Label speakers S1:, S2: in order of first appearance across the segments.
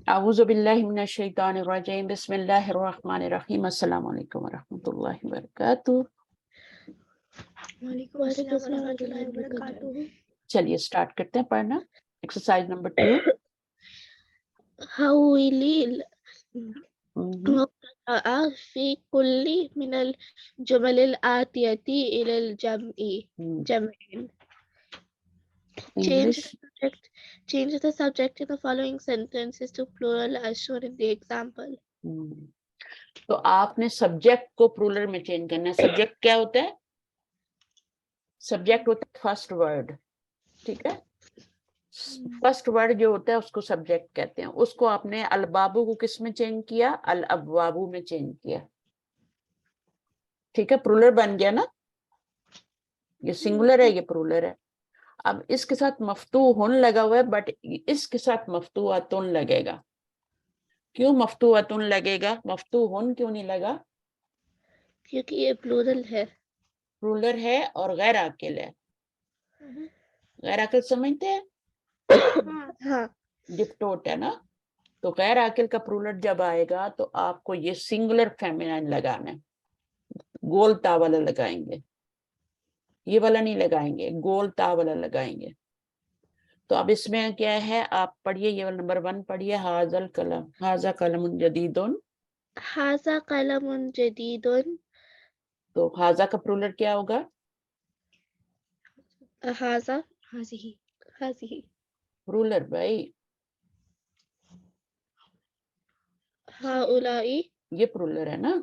S1: اعوذ باللہ من الشیطان الرجیم بسم اللہ الرحمن الرحیم السلام علیکم ورحمۃ اللہ وبرکاتہ.
S2: وعلیکم السلام ورحمۃ اللہ وبرکاتہ.
S1: چلیے اسٹارٹ کرتے ہیں پڑھنا. Exercise number 2.
S2: حولی مقرأ فی کل من الجمل الآتیتی الی الجمع.
S1: English.
S2: Change the subject in the following sentences to plural as shown in the example.
S1: تو آپ نے سبجیکٹ کو پرولر میں چینج کرنا ہے. سبجیکٹ کیا ہوتا ہے؟ سبجیکٹ ہوتا ہے فرسٹ ورڈ. ٹھیک ہے، فرسٹ ورڈ جو ہوتا ہے اس کو سبجیکٹ کہتے ہیں. اس کو آپ نے البابو کو کس میں چینج کیا؟ الابوابو میں چینج کیا. ٹھیک ہے، پرولر بن گیا نا. یہ سنگولر ہے، یہ پرولر ہے. اب اس کے ساتھ مفتوحن لگا ہوا ہے، بٹ اس کے ساتھ مفتوحتن لگے گا. کیوں مفتوحتن لگے گا؟ مفتوحن کیوں نہیں لگا؟
S2: کیونکہ یہ پلورل ہے.
S1: پرولر ہے اور غیر عاقل ہے. غیر عاقل سمجھتے ہیں؟
S2: ہاں.
S1: ڈپٹوٹ ہے نا. تو غیر عاقل کا پرولر جب آئے گا تو آپ کو یہ سنگولر فیمینائن لگانا ہے. گول تا والا لگائیں گے، یہ والا نہیں لگائیں گے، گول تا والا لگائیں گے. تو اب اس میں کیا ہے، آپ پڑھیے یہ نمبر 1 پڑھیے. حاضل قلم، حاضا قلم جدید.
S2: حاذا قلم جدید.
S1: تو حاضا کا پرولر کیا ہوگا؟
S2: حاذا حاذہ.
S1: پرولر بھائی.
S2: ہؤلائی.
S1: یہ پرولر ہے نا.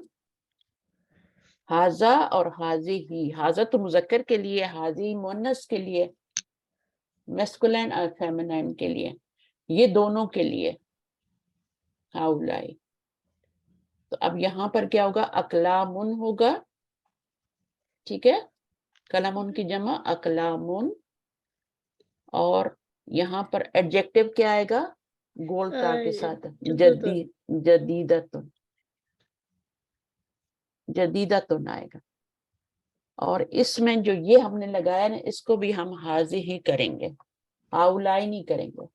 S1: حاضا اور حاضی ہی. حاضا تو مذکر کے لیے، حاضی مؤنث کے لیے، میسکولین اور فیمینائن کے لیے، یہ دونوں کے لیے ہؤلائی. تو اب یہاں پر کیا ہوگا؟ اقلامن ہوگا. ٹھیک ہے، قلمن کی جمع اقلامن. اور یہاں پر ایڈجیکٹو کیا آئے گا؟ گول تا کے ساتھ. جدیدتن. جدیدتن آئے گا. اور اس میں جو یہ ہم نے لگایا نا، اس کو بھی ہم حاضی ہی کریں گے، ہؤلائی نہیں کریں گے.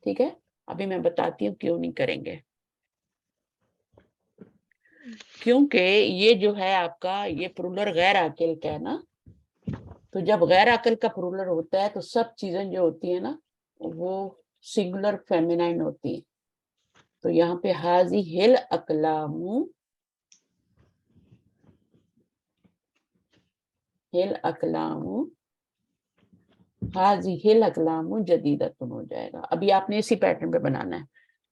S1: ٹھیک ہے، ابھی میں بتاتی ہوں کیوں نہیں کریں گے. کیونکہ یہ جو ہے آپ کا یہ پرولر غیر عاقل کا ہے نا. تو جب غیر عاقل کا پرولر ہوتا ہے تو سب چیزیں جو ہوتی ہیں نا وہ سنگولر فیمینائن ہوتی ہیں. تو یہاں پہ حاضی ہل اقلام، ہل اقلام، حاضی ہل اقلام جدیدتن ہو جائے گا. ابھی آپ نے اسی پیٹرن پہ بنانا ہے.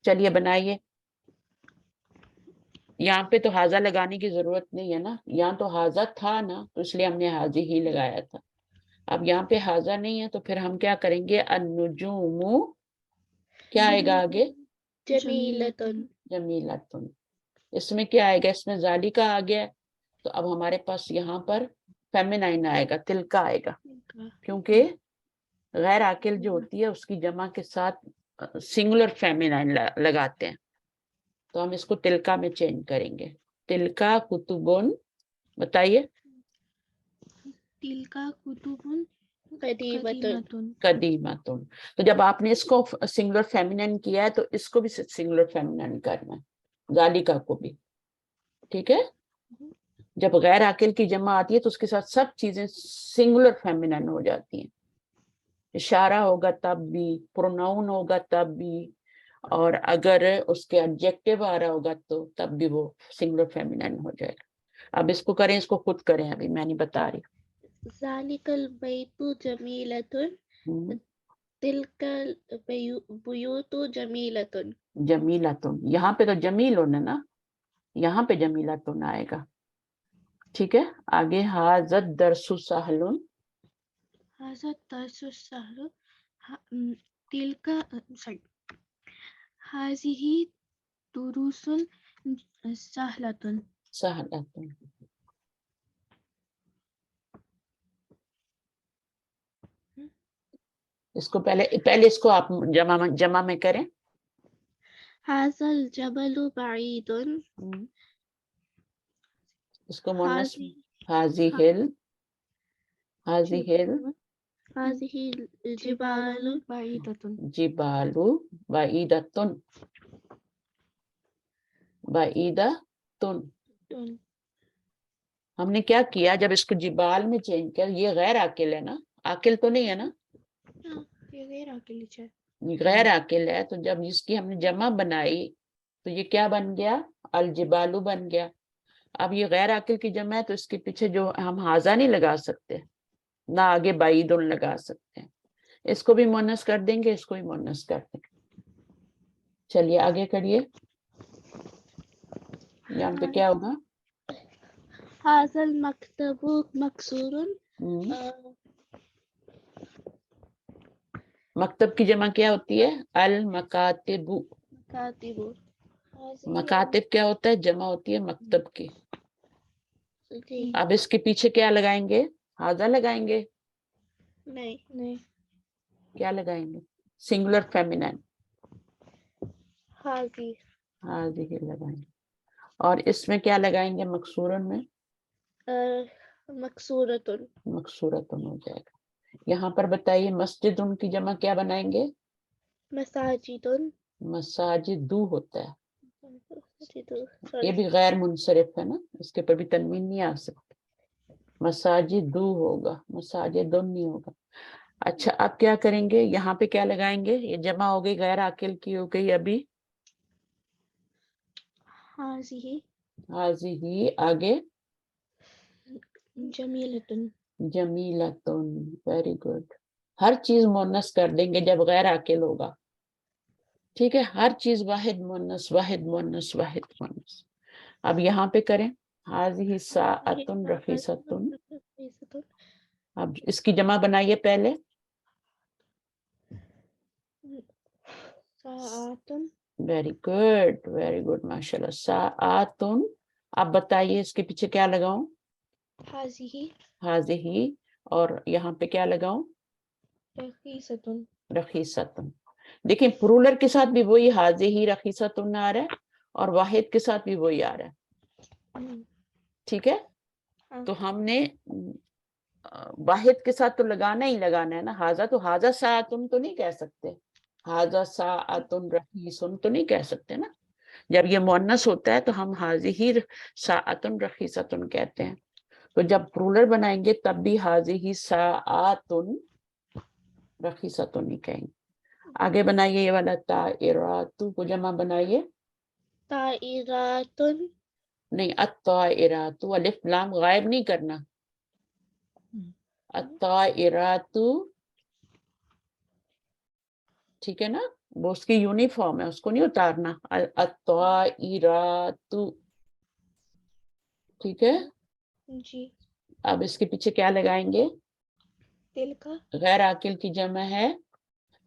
S1: چلیے بنائیے. یہاں پہ تو حاضہ لگانے کی ضرورت نہیں ہے نا، یہاں تو حاضہ تھا نا، تو اس لیے ہم نے حاضی ہی لگایا تھا. اب یہاں پہ حاضہ نہیں ہے تو پھر ہم کیا کریں گے؟ النجوم. کیا آئے گا آگے؟
S2: جمیلتن.
S1: جمیلتن. اس میں کیا آئے گا؟ اس میں ذالکا آ گیا. تو اب ہمارے پاس یہاں پر فیمینائن آئے گا، تلکا آئے گا. کیونکہ غیر عاقل جو ہوتی ہے اس کی جمع کے ساتھ سنگولر فیمینائن لگاتے ہیں. تو ہم اس کو تلکا میں چینج کریں گے. تلکا کتبن. بتائیے.
S2: تلکا کتبن قدیمتن.
S1: قدیمتن. تو جب آپ نے اس کو سنگولر فیمینائن کیا ہے تو اس کو بھی سنگولر فیمینائن کرنا ہے، ذالکا کو بھی. ٹھیک ہے، جب غیر عاقل کی جمع آتی ہے تو اس کے ساتھ سب چیزیں سنگولر فیمینائن ہو جاتی ہیں. اشارہ ہوگا تب بھی، پروناؤن ہوگا تب بھی، اور اگر اس کے ایڈجیکٹو آ رہا ہوگا تو تب بھی وہ سنگولر فیمینائن ہو جائے گا. اب اس کو کریں، اس کو خود کریں، ابھی میں نہیں بتا رہی.
S2: ذالک البیت جمیلتن. تلک البیوت جمیلتن.
S1: جمیلتن. یہاں پہ تو جمیل ہونا نا، یہاں پہ جمیلتن آئے گا. ٹھیک ہے، آگے حاضت درس سہلن.
S2: حاضت درس سہل. تلک حاضہ دروس سہلتن.
S1: سہلتن. اس کو پہلے اس کو آپ جمع میں کریں.
S2: حاذا الجبل بعید.
S1: اس کو مونس حاضی ہل، حاضی ہل
S2: هذه الجبال بعيدة.
S1: جبالو بعیدتن. بعیدۃ.
S2: تن.
S1: ہم نے کیا کیا جب اس کو جبال میں چینج کیا؟ یہ غیر عاقل ہے نا، عاقل تو نہیں ہے نا،
S2: ہاں یہ غیر عاقل ہے.
S1: غیر عاقل ہے. تو جب اس کی ہم نے جمع بنائی تو یہ کیا بن گیا؟ الجبالو بن گیا. اب یہ غیر عاقل کی جمع ہے تو اس کے پیچھے جو ہم حاضہ نہیں لگا سکتے، نہ آگے بعیدن لگا سکتے ہیں. اس کو بھی مونس کر دیں گے، اس کو بھی مونس کر دیں گے. چلیے آگے کریے. یہاں پہ کیا ہوگا؟
S2: حاصل مکتب مکسور.
S1: مکتب کی جمع کیا ہوتی ہے؟ المکاتب.
S2: کاتب.
S1: مکاتب کیا ہوتا ہے؟ جمع ہوتی ہے مکتب کی.
S2: جی.
S1: اب اس کے پیچھے کیا لگائیں گے؟ حاضہ لگائیں گے.
S2: نہیں.
S1: کیا لگائیں گے؟ Singular feminine.
S2: حاضی.
S1: حاضی لگائیں گے. اور اس میں کیا لگائیں گے مکسورن میں؟
S2: مکسورتن.
S1: مکسورتن ہو جائے گا. یہاں پر بتائیے مسجد ان کی جمع کیا بنائیں گے؟
S2: مساجدن.
S1: مساجدو ہوتا ہے. یہ
S2: سوری.
S1: بھی غیر منصرف ہے نا، اس کے پر بھی تنوین نہیں آ سکتی. مساجدو ہوگا، مساجدن نہیں ہوگا. اچھا اب کیا کریں گے؟ یہاں پہ کیا لگائیں گے؟ یہ جمع ہو گئی، غیر عاقل کی ہو گئی ابھی.
S2: حاضی.
S1: حاضی ہی. آگے
S2: جمیلتن.
S1: جمیلتن. Very good. ہر چیز مونس کر دیں گے جب غیر عاقل ہوگا. ٹھیک ہے، ہر چیز واحد مونس، واحد مونس، واحد مونس. اب یہاں پہ کریں حاضی ساعتن رخیصتن. اب اس کی جمع بنائیے پہلے.
S2: ساعتن.
S1: ویری گڈ، ویری گڈ، ماشاء اللہ. ساعتن. اب بتائیے اس کے پیچھے کیا لگاؤں؟
S2: حاضی.
S1: حاضی. اور یہاں پہ کیا لگاؤں؟
S2: رخیصتن.
S1: رخیصتن. دیکھیں پرولر کے ساتھ بھی وہی حاضی ہی رخیصتن آ رہا ہے، اور واحد کے ساتھ بھی وہی آ رہا ہے. ٹھیک ہے، تو ہم نے واحد کے ساتھ تو لگانا ہی لگانا ہے نا. حاضہ تو حاضہ ساعتن تو نہیں کہہ سکتے، حاضہ ساعتن رخیصن تو نہیں کہہ سکتے نا. جب یہ مؤنث ہوتا ہے تو ہم حاضی ہی ساعتن رخیصتن کہتے ہیں. تو جب پرولر بنائیں گے تب بھی حاضی ہی ساعتن رخیصتن نہیں کہیں گے. آگے بنائیے یہ والا طائرات کو جمع بنائیے.
S2: طائراتن.
S1: نہیں، الطائرات. الف لام غائب نہیں کرنا. الطائرات. ٹھیک ہے نا، وہ اس کی یونیفارم ہے، اس کو نہیں اتارنا. الطائرات. ٹھیک ہے.
S2: جی.
S1: اب اس کے پیچھے کیا لگائیں گے؟
S2: دل کا.
S1: غیر عاقل کی جمع ہے.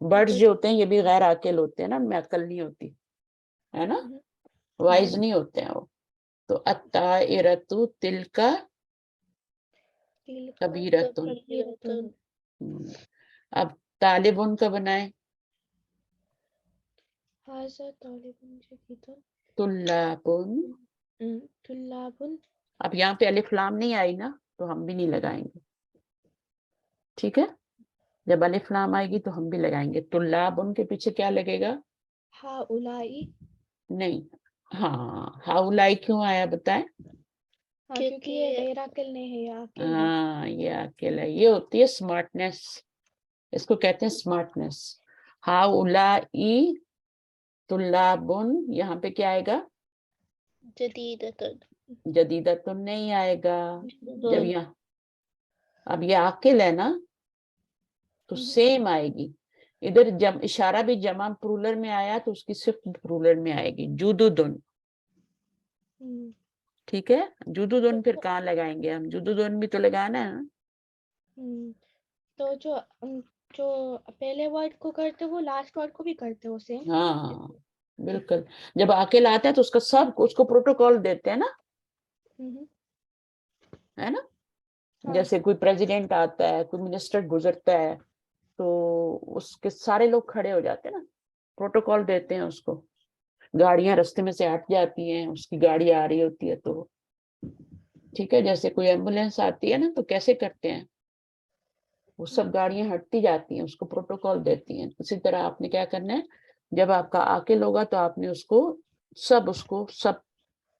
S1: برڈز جو ہوتے ہیں یہ بھی غیر عاقل ہوتے ہیں نا، ان میں عقل نہیں ہوتی ہے نا، وائز نہیں ہوتے ہیں وہ. تو الطائرۃ تلک کبیرۃ. اب طالب ان کا بنائیں.
S2: حاضر طالبن جدیدن.
S1: طلاب.
S2: طلابن.
S1: اب یہاں پہ الف لام نہیں آئی نا تو ہم بھی نہیں لگائیں گے. ٹھیک ہے، جب الف لام آئے گی تو ہم بھی لگائیں گے. طلاب ان کے پیچھے کیا لگے گا؟
S2: ہاؤلائی.
S1: نہیں، ہاں ہاؤلائی کیوں آیا بتائیں؟
S2: کیونکہ یہ غیر عاقل نہیں ہے، عاقل ہے.
S1: ہاں یہ عاقل ہے. یہ ہوتی ہے اسمارٹنیس، اس کو کہتے ہیں اسمارٹنیس. ہاؤلائی طلابن. یہاں پہ کیا آئے گا؟
S2: جدیدتن.
S1: جدیدتن نہیں آئے گا. جب یہاں اب یہ عاقل ہے نا تو سیم آئے گی. ادھر جب اشارہ بھی جمع پرولر میں آیا تو اس کی صرف پرولر میں آئے گی، جدودن. ٹھیک ہے، جدودن پھر کہاں لگائیں گے ہم؟ جدودن بھی تو لگانا ہے نا.
S2: تو جو پہلے ورڈ کو کرتے وہ لاسٹ ورڈ کو بھی کرتے ہو سیم.
S1: ہاں بالکل. جب عاقل آتا ہے تو اس کا سب اس کو پروٹوکول دیتے ہیں نا، ہے نا. جیسے کوئی پریزیڈنٹ آتا ہے، کوئی منسٹر گزرتا ہے تو اس کے سارے لوگ کھڑے ہو جاتے ہیں نا، پروٹوکول دیتے ہیں اس کو. گاڑیاں رستے میں سے ہٹ جاتی ہیں، اس کی گاڑی آ رہی ہوتی ہے تو ٹھیک ہے. جیسے کوئی ایمبولینس آتی ہے نا تو کیسے کرتے ہیں، وہ سب گاڑیاں ہٹتی جاتی ہیں، اس کو پروٹوکول دیتی ہیں. اسی طرح آپ نے کیا کرنا ہے، جب آپ کا عاقل ہوگا تو آپ نے اس کو سب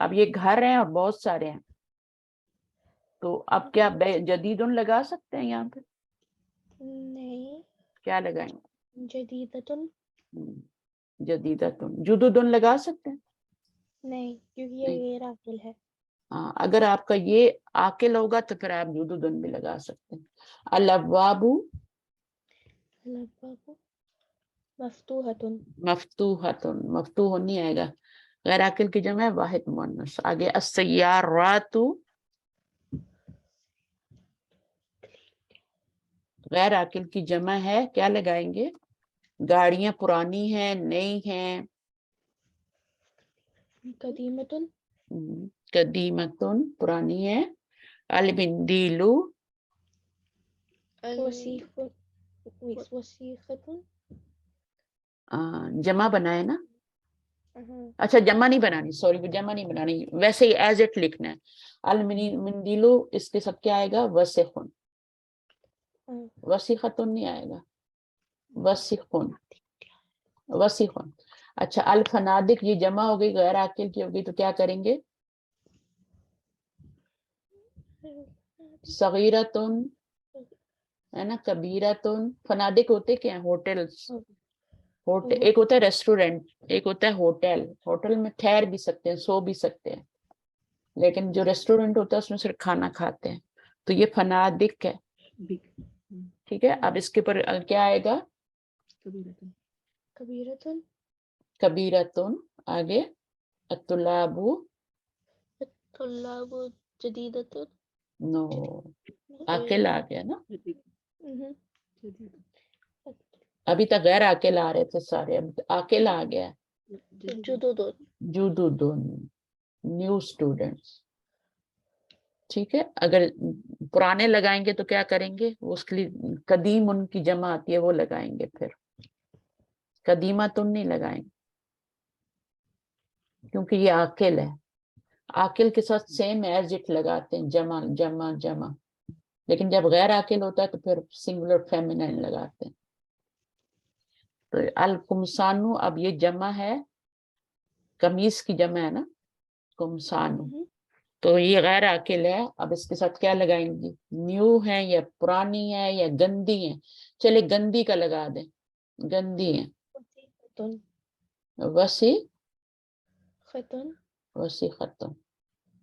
S1: اب یہ گھر ہیں اور بہت سارے ہیں، تو اب کیا جدیدن لگا سکتے ہیں یہاں پہ؟
S2: نہیں،
S1: کیا لگائیں گے؟
S2: جدیدتن
S1: جدیدتن، جدودن لگا سکتے ہیں؟
S2: نہیں، کیونکہ یہ
S1: نہیں،
S2: غیر عاقل ہے.
S1: ہاں اگر آپ کا یہ عاقل ہوگا تو پھر آپ جدودن بھی لگا سکتے ہیں. الابواب
S2: الابواب مفتوحتن.
S1: مفتوحتن، مفتوح نہیں آئے گا، غیر عاقل کی جمع ہے واحد مؤنث. آگے السیارات، غیر عاقل کی جمع ہے، کیا لگائیں گے؟ گاڑیاں پرانی ہیں، نئی ہیں.
S2: قدیمتن.
S1: قدیمتن پرانی ہے. المندیلو
S2: وسیختن.
S1: جمع بنائے نا، اچھا جمع نہیں بنانی، سوری جمع نہیں بنانی، ویسے ہی ایز اٹ لکھنا ہے. المندیلو اس کے ساتھ کیا آئے گا؟ وسیخن. وسیختن نہیں آئے گا، وسیخن، وسیخن. اچھا الفنادق یہ جمع ہو گئی، غیر عاقل کی ہوگی تو کیا کریں گے؟ صغیرتن ہے نا، کبیرتن. فنادق ہوتے کیا ہیں؟ ہوٹلز. ایک ہوتا ہے ریسٹورینٹ، ایک ہوتا ہے ہوٹل. ہوٹل میں ٹھہر بھی سکتے ہیں، سو بھی سکتے ہیں، لیکن جو ریسٹورینٹ ہوتا ہے اس میں صرف کھانا کھاتے ہیں. تو یہ فنادق ہے، ٹھیک ہے. اب اس کے اوپر کیا آئے گا؟
S2: کبیرتن.
S1: کبیرتن. آگے الطلاب،
S2: طلاب جدیدتن.
S1: نو عاقل آ گیا نا. ابھی تک غیر عاقل آ رہے تھے سارے، اب عاقل آ گیا.
S2: جدودن.
S1: جدودن، نیو اسٹوڈنٹس. ٹھیک ہے. اگر پرانے لگائیں گے تو کیا کریں گے؟ اس کے لیے قدیم ان کی جمع آتی ہے وہ لگائیں گے، پھر قدیمتن نہیں لگائیں گے کیونکہ یہ عاقل ہے. عاقل کے ساتھ سیم ایز اٹ لگاتے ہیں، جمع جمع جمع. لیکن جب غیر عاقل ہوتا ہے تو پھر سنگولر فیمینن لگاتے ہیں. تو القمسانو، اب یہ جمع ہے، قمیص کی جمع ہے نا، قمسانو. تو یہ غیر عاقل ہے. اب اس کے ساتھ کیا لگائیں گی؟ نیو ہے یا پرانی ہے یا گندی ہے؟ چلے گندی کا لگا دیں، گندی ہے. وسیع
S2: ختن.
S1: وسیع ختم.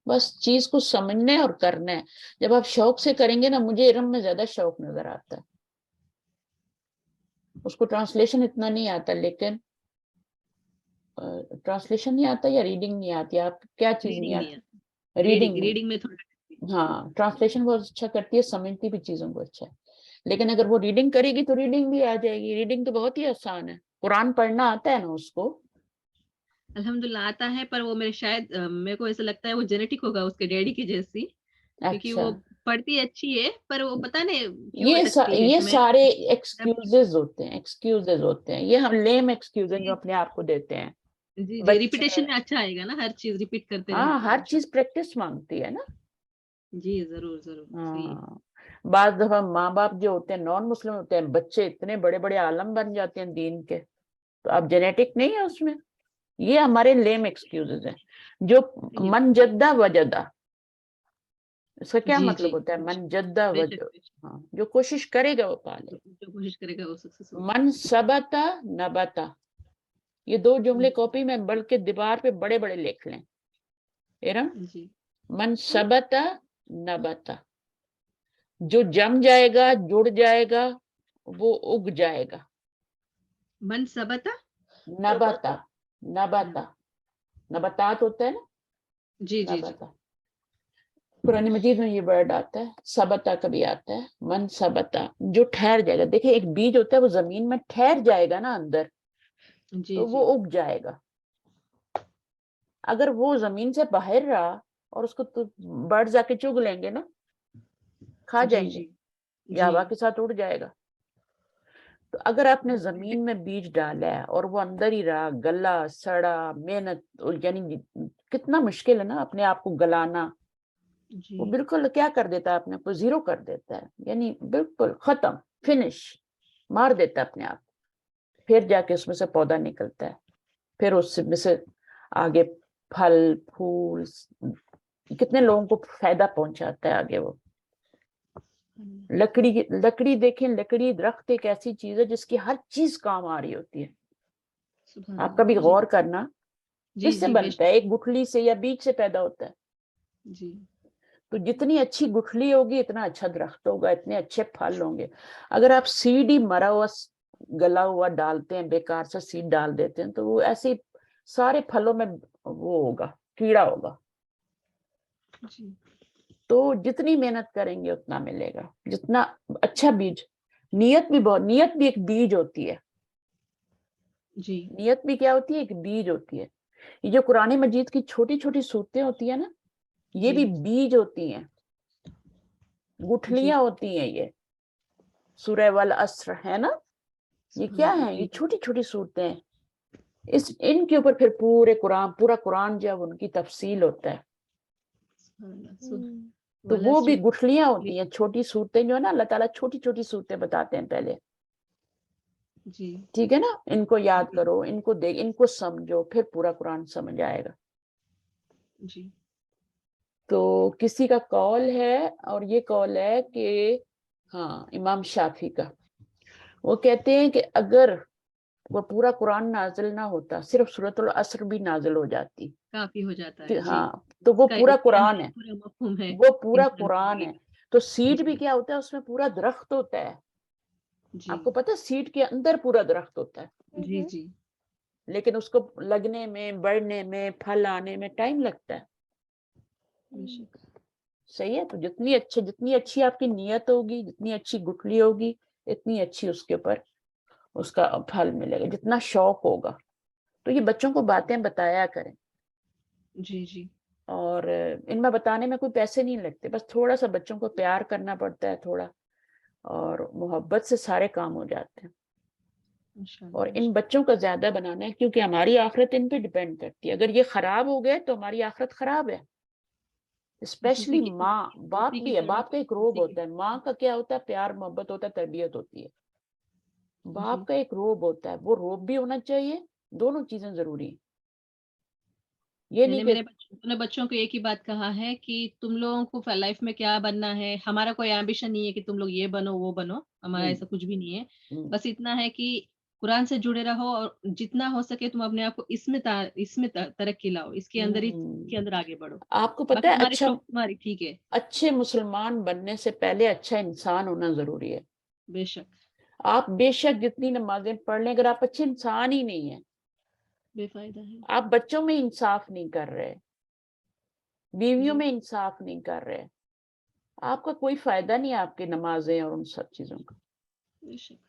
S1: بس چیز کو سمجھنا اور کرنا ہے. جب آپ شوق سے کریں گے نا، مجھے علم میں زیادہ شوق نظر آتا ہے. اس کو ٹرانسلیشن اتنا نہیں آتا، لیکن ٹرانسلیشن نہیں آتا یا ریڈنگ نہیں آتی؟ آپ کیا چیز نہیں آتی؟ ریڈنگ
S3: میں تھوڑا.
S1: ہاں ٹرانسلیشن بہت اچھا کرتی ہے، سمجھتی بھی چیزوں کو اچھا ہے. لیکن اگر وہ ریڈنگ کرے گی تو ریڈنگ بھی آ جائے گی. ریڈنگ تو بہت ہی آسان ہے، قرآن پڑھنا آتا ہے نا اس کو؟
S3: الحمدللہ آتا ہے، پر وہ میرے شاید میرے کو ایسا لگتا ہے وہ جینیٹک ہوگا اس کے ڈیڈی کی جیسی، کیونکہ
S1: اچھا،
S3: وہ پڑھتی اچھی ہے پر وہ پتہ نہیں کیوں
S1: یہ
S3: اٹکتی ہے.
S1: یہ
S3: میں
S1: سارے ایکسکیوزز ہوتے ہیں، ایکسکیوزز ہوتے ہیں. یہ ہم لیم ایکسکیوز جو اپنے آپ کو دیتے ہیں.
S3: جی
S1: بچے
S3: ریپیٹیشن میں اچھا آئے گا نا، ہر چیز ریپیٹ کرتے رہیں
S1: ہاں،
S3: گے
S1: ہر
S3: تو
S1: چیز پریکٹس مانگتی ہے نا.
S3: جی ضرور ضرور صحیح ہے.
S1: ہاں بعض دفعہ ماں باپ جو ہوتے ہیں نان مسلم ہوتے ہیں، بچے اتنے بڑے بڑے عالم بن جاتے ہیں دین کے، تو اب جینیٹک نہیں ہے اس میں. یہ ہمارے لیم ایکسکیوزز ہیں. جو من جدہ وجدہ، اس کا کیا
S3: جی
S1: مطلب ہوتا ہے؟ من جدہ
S3: بے شک، بے شک.
S1: ہاں جو کوشش کرے گا وہ پا لے.
S3: جو کوشش کرے گا وہ سکسیس ہوگا.
S1: من ثبتا نبتا، یہ دو جملے کاپی میں بلکہ دیوار پہ بڑے بڑے لکھ لیں. ارم
S3: جی
S1: من ثبتا نبتا، جو جم جائے گا، جڑ جائے گا، وہ اگ جائے گا.
S3: من ثبتا
S1: نبتا، نبتا، نباتات ہوتا ہے نا،
S3: جی جی جی
S1: نبتا. قرآن مجید میں یہ ورڈ آتا ہے، ثبتا کبھی آتا ہے. من ثبتا، جو ٹھہر جائے گا. دیکھیں ایک بیج ہوتا ہے وہ زمین میں ٹھہر جائے گا نا اندر،
S3: جی
S1: تو
S3: جی
S1: وہ اگ جائے گا. اگر وہ زمین سے باہر رہا اور اس کو برڈز آ کے چگ لیں گے نا، کھا
S3: جی
S1: جائیں گے،
S3: جی
S1: یا
S3: جی
S1: ہوا کے ساتھ اڑ جائے گا. تو اگر آپ نے زمین میں بیج ڈالا ہے اور وہ اندر ہی رہا، گلا سڑا، محنت، یعنی کتنا مشکل ہے نا اپنے آپ کو گلانا،
S3: جی
S1: وہ بالکل کیا کر دیتا ہے اپنے کو؟ زیرو کر دیتا ہے، یعنی بالکل ختم، فنش، مار دیتا ہے اپنے آپ. پھر جا کے اس میں سے پودا نکلتا ہے، پھر اس میں سے آگے پھل پھول کتنے لوگوں کو فائدہ پہنچاتا ہے آگے وہ. لکڑی دیکھیں, لکڑی درخت ایک ایسی چیز ہے جس کی ہر چیز کام آ رہی ہوتی ہے.
S3: سبحان
S1: آپ
S3: اللہ.
S1: کبھی غور کرنا,
S3: جی
S1: کس سے
S3: جی
S1: بنتا ہے؟ ایک گٹھلی سے یا بیج سے پیدا ہوتا ہے.
S3: جی
S1: تو جتنی اچھی گٹھلی ہوگی اتنا اچھا درخت ہوگا, اتنے اچھے پھل ہوں گے. اگر آپ سیڈ ہی مرا ہوا گلا ہوا ڈالتے ہیں, بیکار سے سیڈ ڈال دیتے ہیں, تو وہ ایسے سارے پھلوں میں وہ ہوگا, کیڑا ہوگا.
S3: جی
S1: تو جتنی محنت کریں گے اتنا ملے گا, جتنا اچھا بیج. نیت بھی ایک بیج ہوتی ہے.
S3: جی
S1: نیت بھی کیا ہوتی ہے؟ ایک بیج ہوتی ہے. یہ جو قرآن مجید کی چھوٹی چھوٹی صورتیں ہوتی ہیں نا, یہ
S3: جی
S1: بھی بیج ہوتی ہیں,
S3: جی
S1: گٹھلیاں ہوتی ہیں. یہ سورہ والعصر ہے نا, یہ
S3: سبحان
S1: کیا
S3: اللہ.
S1: ہے؟
S3: جی
S1: یہ چھوٹی چھوٹی صورتیں ہیں. ان کے اوپر پھر پورا قرآن جو ہے ان کی تفصیل ہوتا ہے.
S3: سبحان اللہ.
S1: تو وہ بھی گٹھلیاں ہوتی ہیں, چھوٹی صورتیں جو ہے نا, اللہ تعالیٰ چھوٹی چھوٹی صورتیں بتاتے ہیں پہلے.
S3: جی
S1: ٹھیک ہے نا, ان کو یاد کرو, ان کو دیکھ, ان کو سمجھو, پھر پورا قرآن سمجھ آئے گا.
S3: جی
S1: تو کسی کا قول ہے, اور یہ قول ہے کہ ہاں امام شافعی کا, وہ کہتے ہیں کہ اگر وہ پورا قرآن نازل نہ ہوتا, صرف سورۃ العصر بھی نازل ہو جاتی,
S3: کافی ہو جاتا ہے. جی
S1: ہاں, تو وہ پورا
S3: اس کے
S1: قرآن
S3: اندر
S1: ہے,
S3: پورا مفہوم ہے
S1: وہ پورا
S3: انسان
S1: قرآن
S3: زندگی
S1: ہے.
S3: کا.
S1: تو سیڈ بھی
S3: جی
S1: کیا ہوتا ہے؟ اس میں پورا درخت ہوتا ہے.
S3: جی
S1: آپ کو پتہ ہے سیڈ کے اندر پورا درخت ہوتا ہے,
S3: جی جی
S1: لیکن اس کو لگنے میں, بڑھنے میں, پھل آنے میں ٹائم لگتا ہے.
S3: بے شک.
S1: صحیح ہے. تو جتنی اچھی آپ کی نیت ہوگی, جتنی اچھی گٹھلی ہوگی, اتنی اچھی اس کے اوپر اس کا پھل ملے گا. جتنا شوق ہوگا. تو یہ بچوں کو باتیں بتایا کریں.
S3: جی جی
S1: اور ان میں بتانے میں کوئی پیسے نہیں لگتے, بس تھوڑا سا بچوں کو پیار کرنا پڑتا ہے تھوڑا, اور محبت سے سارے کام ہو جاتے ہیں.
S3: انشاء
S1: اور
S3: اللہ.
S1: ان بچوں کا زیادہ بنانا ہے, کیونکہ ہماری آخرت ان پہ ڈیپینڈ کرتی ہے. اگر یہ خراب ہو گئے تو ہماری آخرت خراب ہے. اسپیشلی ماں, باپ
S3: اسی کی
S1: بھی ہے,
S3: طرح
S1: باپ کا ایک روب
S3: اسی کی
S1: ہوتا ہے. ماں کا کیا ہوتا ہے؟ پیار محبت ہوتا ہے, تربیت ہوتی ہے.
S3: جی
S1: باپ کا ایک روب ہوتا ہے, وہ روب بھی ہونا چاہیے. دونوں چیزیں ضروری ہیں. یہ
S3: میں
S1: نہیں
S3: نے
S1: کہ
S3: اپنے بچوں کو ایک ہی بات کہا ہے کہ تم لوگوں کو لائف میں کیا بننا ہے. ہمارا کوئی ایمبیشن نہیں ہے کہ تم لوگ یہ بنو وہ بنو, ہمارا ایسا کچھ بھی نہیں ہے. بس اتنا ہے کہ قرآن سے جڑے رہو, اور جتنا ہو سکے تم اپنے آپ کو اس میں ترقی لاؤ, اس کے اندر آگے بڑھو.
S1: آپ کو پتہ
S3: باقی
S1: ہے,
S3: ہماری شوق تمہاری ٹھیک ہے.
S1: اچھے مسلمان بننے سے پہلے اچھا انسان ہونا ضروری ہے.
S3: بے شک
S1: آپ بے شک جتنی نمازیں پڑھ لیں, اگر آپ اچھے انسان ہی نہیں ہیں,
S3: بے فائدہ ہے.
S1: آپ بچوں میں انصاف نہیں کر رہے, بیویوں
S3: جی
S1: میں انصاف نہیں کر رہے, آپ کا کوئی فائدہ نہیں ہے آپ کی نمازیں اور ان سب چیزوں کا.
S3: بے شک.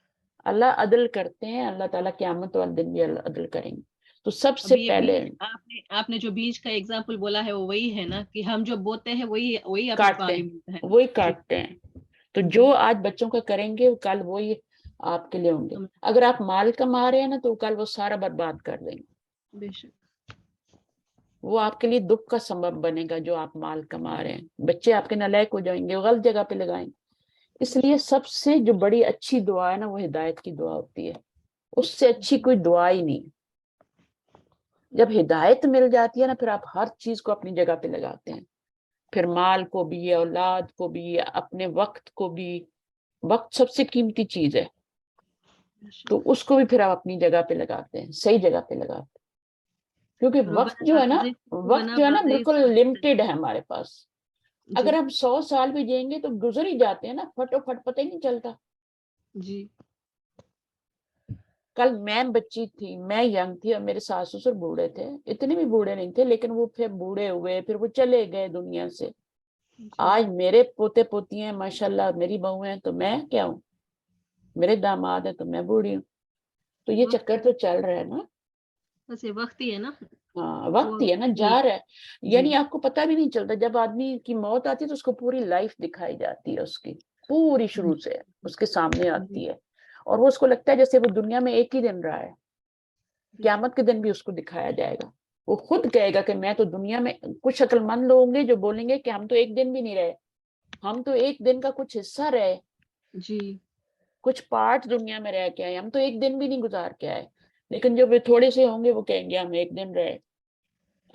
S1: اللہ عدل کرتے ہیں, اللہ تعالیٰ قیامت والے دن بھی عدل کریں گے. تو سب سے
S3: ابھی یہ
S1: پہلے
S3: بیج آپ نے جو بیج کا ایگزامپل بولا ہے وہ وہی ہے نا, کہ ہم جو بوتے ہیں وہی اپنے کو
S1: کاٹتے
S3: آگے
S1: ہیں,
S3: ملتا ہے.
S1: وہی
S3: جی
S1: کاٹتے ہیں. تو
S3: جی
S1: جو آج بچوں کا کریں گے کل وہی آپ کے لیے ہوں گے. اگر آپ مال کما رہے ہیں نا, تو کل وہ سارا برباد کر دیں گے.
S3: بے شک.
S1: وہ آپ کے لیے دکھ کا سبب بنے گا جو آپ مال کما رہے ہیں. بچے آپ کے نالائق ہو جائیں گے, غلط جگہ پہ لگائیں گے. اس لیے سب سے جو بڑی اچھی دعا ہے نا, وہ ہدایت کی دعا ہوتی ہے. اس سے اچھی کوئی دعا ہی نہیں. جب ہدایت مل جاتی ہے نا, پھر آپ ہر چیز کو اپنی جگہ پہ لگاتے ہیں. پھر مال کو بھی, اولاد کو بھی, اپنے وقت کو بھی. وقت سب سے قیمتی چیز ہے, تو اس کو بھی پھر آپ اپنی جگہ پہ لگاتے ہیں, صحیح جگہ پہ لگاتے ہیں. کیونکہ وقت جو ہے نا بالکل لمیٹڈ ہے ہمارے پاس.
S3: جی
S1: اگر ہم 100 سال بھی جئیں گے تو گزر ہی جاتے ہیں نا, فٹ پتہ ہی نہیں چلتا.
S3: جی
S1: کل میں بچی تھی, میں ینگ تھی, اور میرے ساس سسر بوڑھے تھے. اتنے بھی بوڑھے نہیں تھے, لیکن وہ پھر بوڑھے ہوئے, پھر وہ چلے گئے دنیا سے.
S3: جی
S1: آج میرے پوتے پوتی ہیں ماشاءاللہ, میری بہو ہیں, تو میں کیا ہوں, میرے داماد ہیں تو میں بوڑھی ہوں. تو یہ چکر تو چل رہا ہے نا.
S3: بس یہ وقت ہی ہے نا.
S1: ہاں وقت ہی ہے نا, جا رہا ہے.
S3: جی
S1: یعنی آپ کو پتہ بھی نہیں چلتا, جب آدمی کی موت آتی ہے تو اس کو پوری لائف دکھائی جاتی ہے, اس کی پوری شروع سے اس کے سامنے آتی ہے. اور وہ اس کو لگتا ہے جیسے وہ دنیا میں ایک ہی دن رہا ہے. قیامت کے دن بھی اس کو دکھایا جائے گا. وہ خود کہے گا کہ میں تو دنیا میں, کچھ عقل مند لوگ ہوں گے جو بولیں گے کہ ہم تو ایک دن بھی نہیں رہے, ہم تو ایک دن کا کچھ حصہ رہے,
S3: جی
S1: کچھ پارٹ دنیا میں رہ کے آئے, ہم تو ایک دن بھی نہیں گزار کے آئے. لیکن جو وہ تھوڑے سے ہوں گے وہ کہیں گے ہم ایک دن رہے.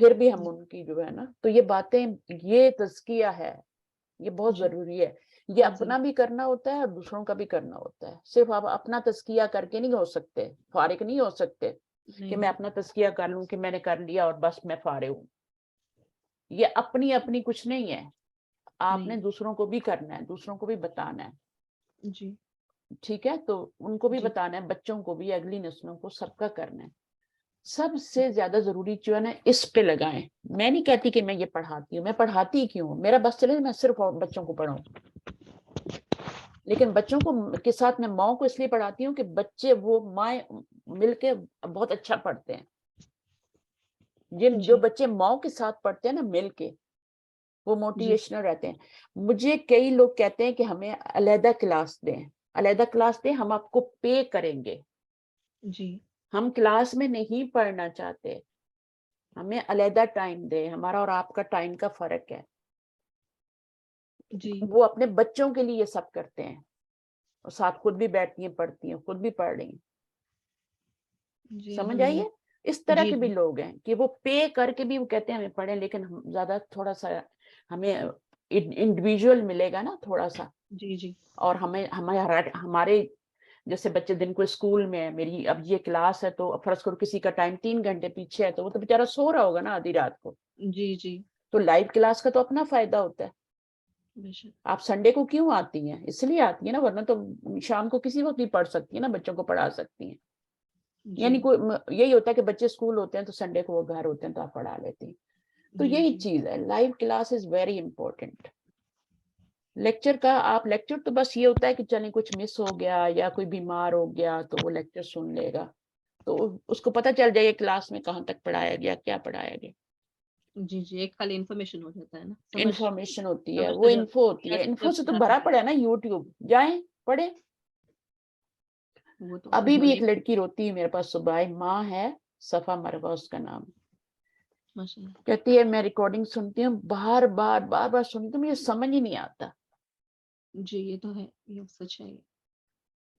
S1: پھر بھی ہم ان کی جو ہے نا، تو یہ باتیں، یہ تزکیہ ہے، یہ بہت
S3: جی
S1: ضروری ہے. یہ
S3: جی
S1: اپنا بھی کرنا ہوتا ہے اور دوسروں کا بھی کرنا ہوتا ہے. صرف آپ اپنا تزکیہ کر کے نہیں ہو سکتے، فارغ نہیں ہو سکتے کہ
S3: نہیں
S1: میں اپنا تزکیہ کر لوں کہ میں نے کر لیا اور بس میں فارغ ہوں. یہ اپنی اپنی کچھ نہیں ہے، آپ نے
S3: نہیں
S1: دوسروں کو بھی کرنا ہے، دوسروں کو بھی بتانا ہے.
S3: جی
S1: ٹھیک ہے، تو ان کو بھی
S3: جی
S1: بتانا ہے، بچوں کو بھی، اگلی نسلوں کو، سب کا کرنا ہے. سب سے زیادہ ضروری جو ہے نا اس پہ لگائیں. میں نہیں کہتی کہ میں یہ پڑھاتی ہوں، میں پڑھاتی کیوں ہوں، میرا بس چلے میں صرف بچوں کو پڑھاؤں، لیکن بچوں کو کے ساتھ میں ماؤں کو اس لیے پڑھاتی ہوں کہ بچے وہ مائیں مل کے بہت اچھا پڑھتے ہیں. جو
S3: جی
S1: بچے ماؤں کے ساتھ پڑھتے ہیں نا مل کے، وہ
S3: جی
S1: موٹیویشنل رہتے ہیں. مجھے کئی لوگ کہتے ہیں کہ ہمیں علیحدہ کلاس دیں، علیحدہ کلاس دیں، ہم آپ کو پے کریں گے.
S3: جی
S1: ہم کلاس میں نہیں پڑھنا چاہتے، ہمیں علیحدہ ٹائم دیں. ہمارا اور آپ کا ٹائم کا فرق ہے.
S3: جی
S1: وہ اپنے بچوں کے لیے یہ سب کرتے ہیں اور ساتھ خود بھی بیٹھتی ہیں، پڑھتی ہیں، خود بھی پڑھ رہی ہیں.
S3: جی
S1: سمجھ
S3: الحمد
S1: آئیے؟
S3: للہ.
S1: اس طرح
S3: جی
S1: کے بھی
S3: جی
S1: لوگ ہیں کہ وہ پے کر کے بھی وہ کہتے ہیں ہمیں پڑھیں، لیکن ہم زیادہ تھوڑا سا ہمیں انڈیویجول ملے گا نا تھوڑا سا.
S3: جی جی
S1: اور ہمارے جیسے بچے دن کو اسکول میں ہے، میری اب یہ کلاس ہے تو فرض کرو کسی کا ٹائم 3 گھنٹے پیچھے ہے تو وہ تو بیچارہ سو رہا ہوگا نا آدھی رات کو.
S3: جی جی
S1: تو لائیو کلاس کا تو اپنا فائدہ ہوتا ہے.
S3: بے شک.
S1: آپ سنڈے کو کیوں آتی ہیں؟ اس لیے آتی ہیں نا، ورنہ تو شام کو کسی وقت بھی پڑھ سکتی ہیں نا، بچوں کو پڑھا سکتی ہیں.
S3: جی
S1: یعنی یہی ہوتا ہے کہ بچے اسکول ہوتے ہیں تو سنڈے کو وہ گھر ہوتے ہیں تو آپ پڑھا لیتی ہیں. تو
S3: جی
S1: یہی
S3: جی
S1: چیز ہے، live class is very important. Lecture کا آپ لیکچر تو بس یہ ہوتا ہے کہ چلیں کچھ مس ہو گیا یا کوئی بیمار ہو گیا تو وہ لیکچر سن لے گا، تو اس کو پتہ چل جائے کلاس میں کہاں تک پڑھایا گیا، کیا پڑھایا گیا.
S3: جی جی ایک خالی انفارمیشن ہو جاتا ہے نا،
S1: انفارمیشن ہوتی ہے،
S3: سمجھ
S1: وہ
S3: تو جاتا
S1: انفو
S3: ہے
S1: ہوتی
S3: کیا
S1: ہے. انفو سے تو
S3: سمجھانا
S1: بھرا
S3: ہے.
S1: پڑا ہے نا یوٹیوب، جائیں پڑھیں.
S3: وہ تو
S1: ابھی بھی
S3: ہونے
S1: ایک لڑکی روتی ہے میرے پاس صبح، ماں ہے صفا مروا اس کا نام،
S3: ماشاء اللہ.
S1: کہتی ہے میں ریکارڈنگ سنتی ہوں، بار بار سنتی ہوں، مجھے سمجھ ہی نہیں آتا.
S3: جی یہ تو ہے، یہ سچ ہے.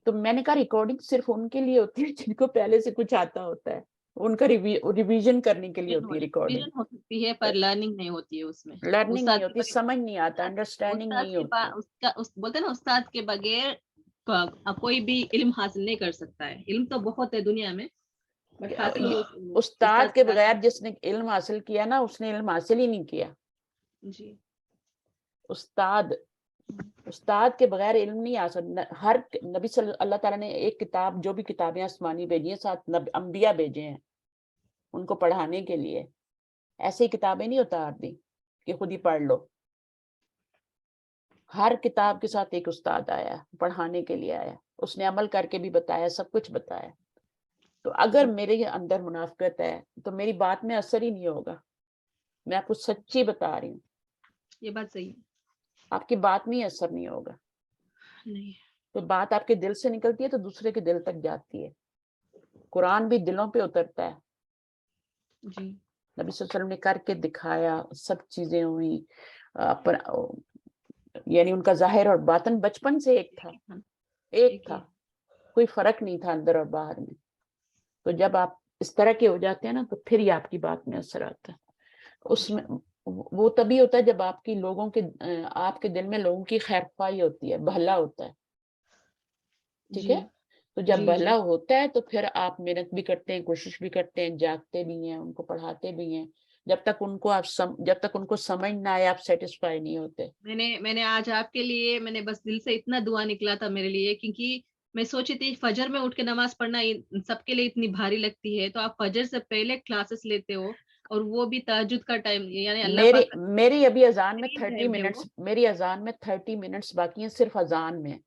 S1: تو میں نے کہا ریکارڈنگ صرف ان کے لیے ہوتی ہے جن کو پہلے سے کچھ آتا ہوتا ہے، ان کا ریویژن کرنے کے لیے ہوتی ہے ریکارڈنگ.
S3: ریویژن ہو سکتی ہے پر لرننگ نہیں ہوتی ہے اس میں.
S1: لرننگ نہیں
S3: استاد کے
S1: ہوتی،
S3: بغیر،
S1: سمجھ نہیں آتا، انڈرسٹینڈنگ
S3: استاد
S1: نہیں
S3: کے
S1: ہوتی.
S3: بولتے ہیں نا استاد کے بغیر کوئی بھی علم حاصل نہیں کر سکتا ہے. علم تو بہت ہے دنیا میں بٹ حاصل
S1: استاد کے بغیر جس نے علم حاصل کیا نا اس نے علم حاصل ہی نہیں کیا.
S3: جی
S1: استاد کے بغیر علم نہیں آ سکتا. ہر نبی صلی اللہ تعالیٰ نے ایک کتاب، جو بھی کتابیں آسمانی بھیجی ہیں، ساتھ انبیاء بھیجے ہیں ان کو پڑھانے کے لیے. ایسے ہی کتابیں نہیں اتار دی کہ خود ہی پڑھ لو. ہر کتاب کے ساتھ ایک استاد آیا، پڑھانے کے لیے آیا، اس نے عمل کر کے بھی بتایا، سب کچھ بتایا. تو اگر میرے اندر منافقت ہے تو میری بات میں اثر ہی نہیں ہوگا. میں آپ کو سچی بتا رہی ہوں،
S3: یہ بات صحیح ہے.
S1: آپ کی بات میں اثر نہیں ہوگا.
S3: نہیں
S1: تو بات آپ کے دل سے نکلتی ہے تو دوسرے کے دل تک جاتی ہے. قرآن بھی دلوں پہ اترتا ہے.
S3: جی
S1: نبی صلی اللہ علیہ وسلم نے کر کے دکھایا، سب چیزیں ہوئی. یعنی ان کا ظاہر اور باطن بچپن سے ایک تھا، کوئی فرق نہیں تھا اندر اور باہر میں. تو جب آپ اس طرح کے ہو جاتے ہیں نا تو پھر ہی آپ کی بات میں اثر آتا ہے. اس میں وہ تبھی ہوتا ہے جب آپ کے دل میں لوگوں کی خیر خواہی ہوتی ہے، بھلا ہوتا ہے. ٹھیک ہے، تو جب
S3: جی
S1: بھلا ہوتا ہے تو پھر آپ محنت بھی کرتے ہیں، کوشش بھی کرتے ہیں، جاگتے بھی ہیں، ان کو پڑھاتے بھی ہیں. جب تک ان کو سمجھ نہ آئے آپ سیٹسفائی نہیں ہوتے.
S3: میں نے آج آپ کے لیے میں نے بس دل سے اتنا دعا نکلا تھا میرے لیے، کیونکہ میں سوچی تھی فجر میں اٹھ کے نماز پڑھنا سب کے لیے اتنی بھاری لگتی ہے، تو آپ فجر سے پہلے کلاسز لیتے ہو اور وہ بھی تہجد کا ٹائم، یعنی اللہ پاک
S1: میری ابھی اذان میں 30
S3: ہے
S1: منٹس
S3: وہ.
S1: میری اذان میں 30 منٹس باقی ہیں، صرف اذان میں،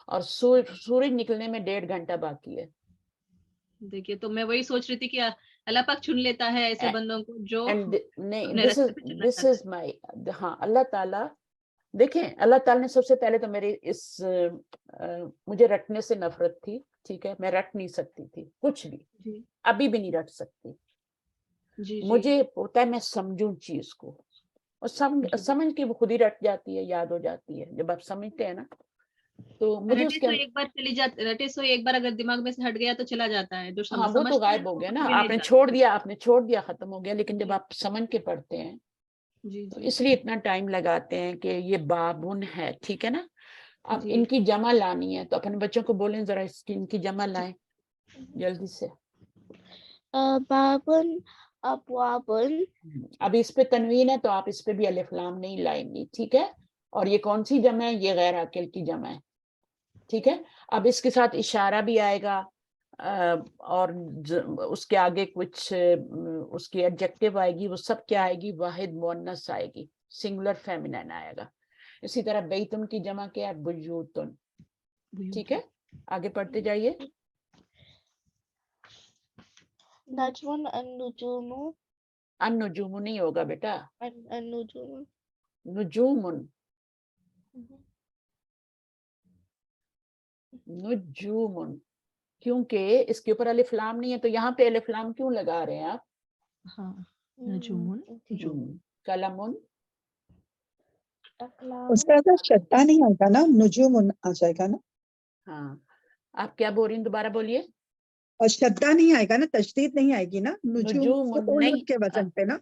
S1: اور سورج نکلنے میں 1.5 گھنٹہ باقی ہے.
S3: دیکھیے تو میں وہی سوچ رہی تھی کہ اللہ پاک چن لیتا ہے ایسے بندوں کو جو
S1: نہیں،
S3: اپنے راستے پہ چلنا
S1: دس
S3: چاہتے
S1: از مائی، ہاں اللہ تعالیٰ، دیکھیں اللہ تعالیٰ نے سب سے پہلے تو مجھے رٹنے سے نفرت تھی. ٹھیک ہے، میں رٹ نہیں سکتی تھی کچھ بھی،
S3: ہیں. جی
S1: ابھی بھی نہیں رٹ سکتی.
S3: جی جی
S1: مجھے ہوتا ہے میں سمجھوں چیز کو، اور
S3: جی
S1: سمجھ کے وہ خود ہی رٹ جاتی ہے، یاد ہو جاتی ہے جب آپ سمجھتے ہیں نا. تو مجھے اس
S3: رٹے
S1: کے
S3: سو ایک بار چلی جاتی، رٹے سو ایک بار اگر دماغ میں سے ہٹ گیا تو چلا جاتا ہے، جو
S1: ہاں وہ تو
S3: سمجھتے ہیں
S1: غائب ہو
S3: وہ
S1: گیا
S3: کبھی
S1: نا،
S3: بھی
S1: آپ
S3: نہیں
S1: نے
S3: جاتا۔
S1: چھوڑ دیا ختم ہو گیا، لیکن جب
S3: جی
S1: آپ سمجھ کے پڑھتے ہیں
S3: جی
S1: تو
S3: جی
S1: اس لیے اتنا ٹائم لگاتے ہیں کہ یہ بابن ہے، ٹھیک ہے نا۔ اب
S3: جی
S1: ان کی جمع لانی ہے تو اپنے بچوں کو بولیں ذرا ان کی جمع لائیں جلدی سے۔
S2: بابن ابوابن،
S1: اب اس پہ تنوین ہے تو آپ اس پہ بھی الف لام نہیں لائیں گی، ٹھیک ہے۔ اور یہ کون سی جمع ہے؟ یہ غیر عاقل کی جمع ہے، ٹھیک ہے۔ اب اس کے ساتھ اشارہ بھی آئے گا، اور اس کے آگے کچھ اس کی ایڈجیکٹو آئے گی، وہ سب کیا آئے گی؟ واحد مؤنث آئے گی، سنگولر فیمینن آئے گا۔ اسی طرح بیتن کی جمع کیا ہے؟ بیوتن، ٹھیک ہے۔ آگے پڑھتے جائیے۔
S2: نجمن النجوم،
S1: النجوم نہیں ہوگا بیٹا،
S2: النجوم،
S1: نجومن، نجومن، کیونکہ اس کے اوپر الف لام نہیں ہے تو یہاں پہ الف لام کیوں لگا رہے ہیں آپ؟
S3: ہاں نجومن، نجوم،
S1: قلمن،
S4: استاذہ شدہ نہیں آئے گا نا، نجوم آ جائے گا نا،
S1: ہاں آپ کیا بول رہی ہیں؟ دوبارہ بولیے۔
S4: اور شدہ نہیں آئے گا نا، تشدید نہیں آئے گی نا، نجوم
S1: نجومن
S4: فعول
S1: نہیں،
S4: کے وزن پہ نا۔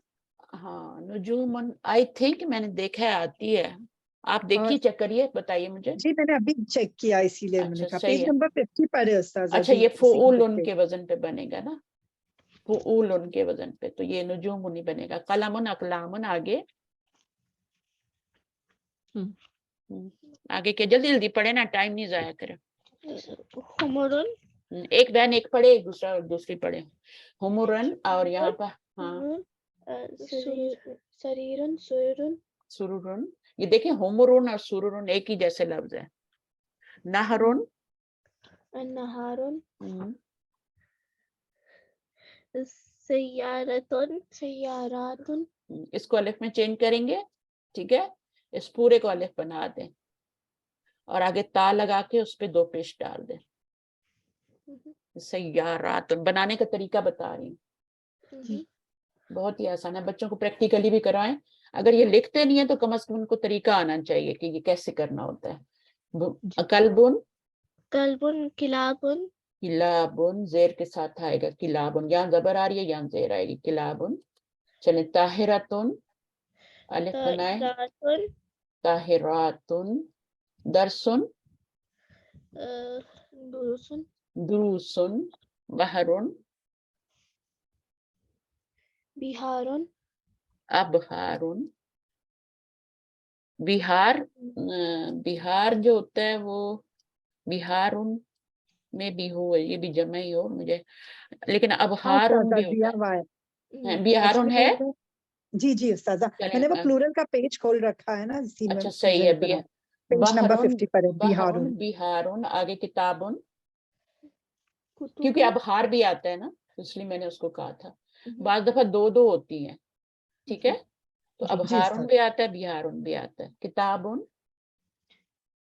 S1: ہاں نجومن آئی تھنک میں نے دیکھا ہے آتی ہے، آپ دیکھیے چیک کریے بتائیے مجھے۔
S4: جی میں نے ابھی چیک کیا، اسی لیے میں نے
S1: اچھا
S4: کہا
S1: صحیح
S4: پیج
S1: ہے،
S4: نمبر 50 پر ہے استاذہ
S1: اچھا
S4: جی،
S1: یہ
S4: اسی
S1: فعول
S4: بک
S1: ان
S4: پہ۔
S1: کے وزن پہ بنے گا نا، فعول ان کے وزن پہ، تو یہ نجوم نہیں بنے گا۔ قلمن، اقلامن، آگے آگے کے جلدی جلدی پڑھے نا، ٹائم نہیں ضائع کرے۔
S2: حمرن،
S1: ایک بہن ایک پڑھے، ایک دوسری پڑھے۔ حمرن، اور یہاں پر ہاں
S2: سریرن، سریرن،
S1: سرورن، یہ دیکھیں حمرن اور سرورن ایک ہی جیسے لفظ ہے۔ نہرن،
S2: نہارن،
S1: ہم،
S2: سیارتن، سیاراتن،
S1: اس کو الف میں چینج کریں گے، ٹھیک ہے، اس پورے کو الف بنا دیں اور آگے تا لگا کے اس پہ دو پیش ڈال دیں۔ سیارات بنانے کا طریقہ بتا رہی ہوں، بہت ہی آسان ہے، بچوں کو پریکٹیکلی بھی کرائیں۔ اگر یہ لکھتے نہیں ہیں تو کم از کم ان کو طریقہ آنا چاہیے کہ یہ کیسے کرنا ہوتا ہے۔ قلبن،
S2: کلبن، کلابن،
S1: کلابن، زیر کے ساتھ آئے گا کلابن، یہاں زبر آ رہی ہے یہاں زیر آئے گی، کلابن۔ چلیں طاہراتن، الف بنائیں،
S2: طائراتن،
S1: طاہراتن۔ درسن،
S2: دروسن،
S1: دروسن۔ بحرن،
S2: بہارن،
S1: ابحارن۔ بہار، بہار جو ہوتا ہے وہ بہارن میں بھی ہو، یہ بھی جمع ہی ہو مجھے، لیکن
S4: ہاں
S1: ابحارن
S4: استاذہ
S1: بھی ہوتا
S4: دیا ہوا ہے،
S1: ہے، بہارن ہے۔
S4: جی جی استاذہ، میں نے وہ
S1: چلیں
S4: پلورل کا پیج کھول رکھا ہے نا، اسی میں
S1: اچھا
S4: مجھے
S1: صحیح ہے،
S4: نظر آ پیج نمبر
S1: بحرن،
S4: 50 پر ہے،
S1: بحرن،
S4: بہارن۔
S1: بہارن، آگے کتابن، کیونکہ
S2: کتبن،
S1: ابحار بھی آتا ہے نا، اس لیے میں نے اس کو کہا تھا، بعض دفعہ دو ہوتی ہیں، ٹھیک ہے، تو
S4: جی
S1: ابحارن
S4: استاذ،
S1: بھی آتا ہے، بہارن بھی آتا ہے۔ کتابن،